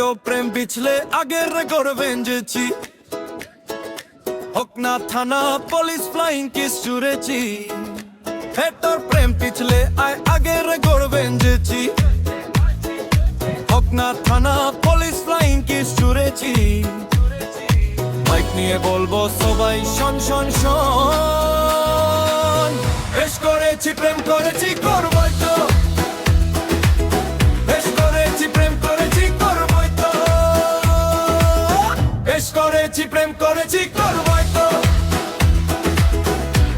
হয়তো প্রেম বিছলে আগের রেকর্ড ভেঙেছি, হোক না থানা পুলিশ ফ্লাইং কিস ছুঁড়েছি। তোর প্রেম পিছলে আয় আগের রেকর্ড ভেঙেছি, হোক না থানা পুলিশ ফ্লাইং কিস ছুঁড়েছি। মাইক নিয়ে বলবো সবাই শোন শোন শোন, বেশ করেছি প্রেম করেছি করবই তো, বেশ করেছি প্রেম করেছি করবই তো, বেশ করেছি প্রেম করেছি করবই তো,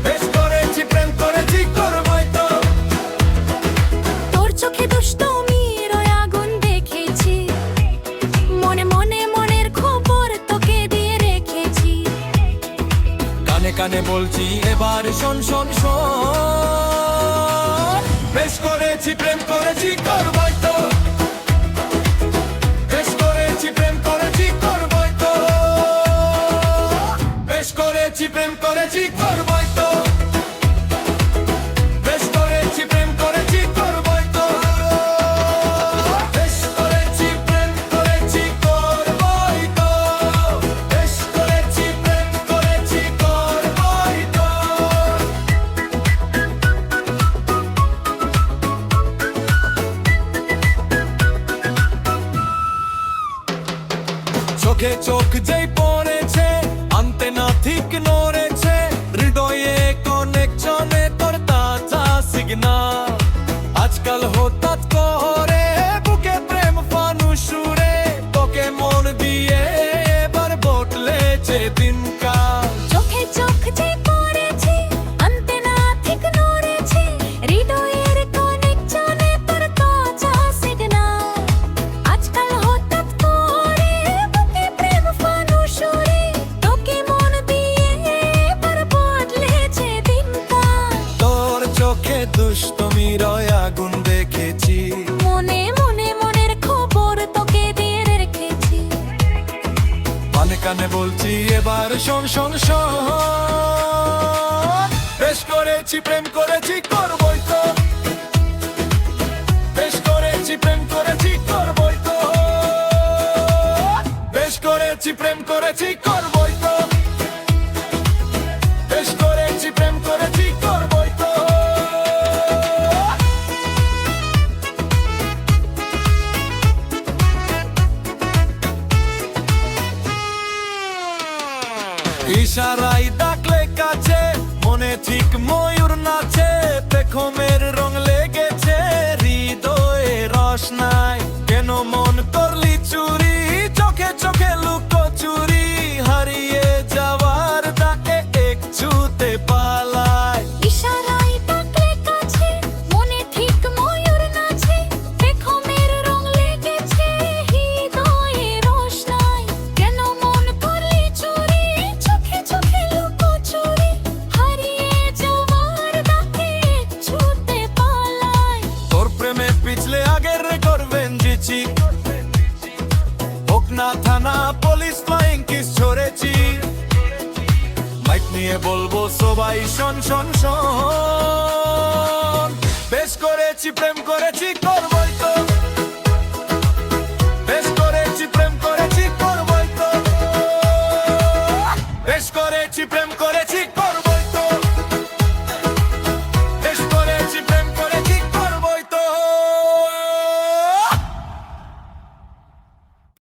বেশ করেছি প্রেম করেছি করবই তো। তোর চোখে দুষ্টুমির আগুন দেখেছি, মনে মনে মনের খবর তোকে দিয়ে রেখেছি। কানে কানে বলছি এবার শোন শোন শোন, বেশ করেছি প্রেম করেছি করবই তো, বেশ করেছি প্রেম করেছি করবই তো, বেশ করেছি প্রেম করেছি করবই তো, বেশ করেছি প্রেম করেছি করবই তো, বেশ করেছি প্রেম করেছি করবই তো, বেশ করেছি প্রেম করেছি করবই তো। চোখে চোখ যেই পড়েছে, আনতে না ঠিক নড়েছে, হৃদয়ে কানেকশনে তোর তাজা সিগনাল। আজকাল হঠাৎ করে বুকে প্রেম ফানুসুরে, তোকে মন দিয়ে এবার বদলেছে দিনকাল। চোখে চোখ যে পড়েছে, আনতে না ঠিক নড়েছে, হৃদয়ের কানেকশনে তোর কাঁচা সিগনাল। আজকাল হঠাৎ করে বুকে প্রেম ফানুসুরে, তোকে মন দিয়ে এবার বদলেছে দিনকাল। তোর চোখে দুষ্টমির আগুন দেখেছি, মনে মনে মনের খবর তোকে দিয়ে রেখেছি। কানে কানে বলছি এবার শোন শোন শোন, বেশ করেছি প্রেম করেছি করবই তো, বেশ করেছি প্রেম করেছি করবই তো, বেশ করেছি প্রেম করেছি করবই তো, বেশ করেছি প্রেম করেছি করবই তো। ইশারায় ডাকলে কাছে, মনে ঠিক ময়ূর নাচে, পেখমের রং লেগেছে হৃদয়ে রসনায়। কেন মন করলি চুরি, চোখে চোখে লুকো চুরি, হারিয়ে যাওয়ার ডাকে এক ছুতে পালায়। ইশারায় ডাকলে কাছে, মনে ঠিক ময়ূর নাচে, পেখমের রং লেগেছে হৃদয়ে রোশনায়। কেন মন করলি চুরি, চোখে চোখে লুকো চুরি, হারিয়ে যাওয়ার ডাকে ছুটে পালায়। তোর প্রেমে পিছলে আগের রেকর্ড ভেঙেছি, হোক না থানা পুলিশ ফ্লাইং কিস ছড়েছি। মাইক নিয়ে বলবো সবাই শোন শোন শোন, বেশ করেছি প্রেম করেছি করবই তো।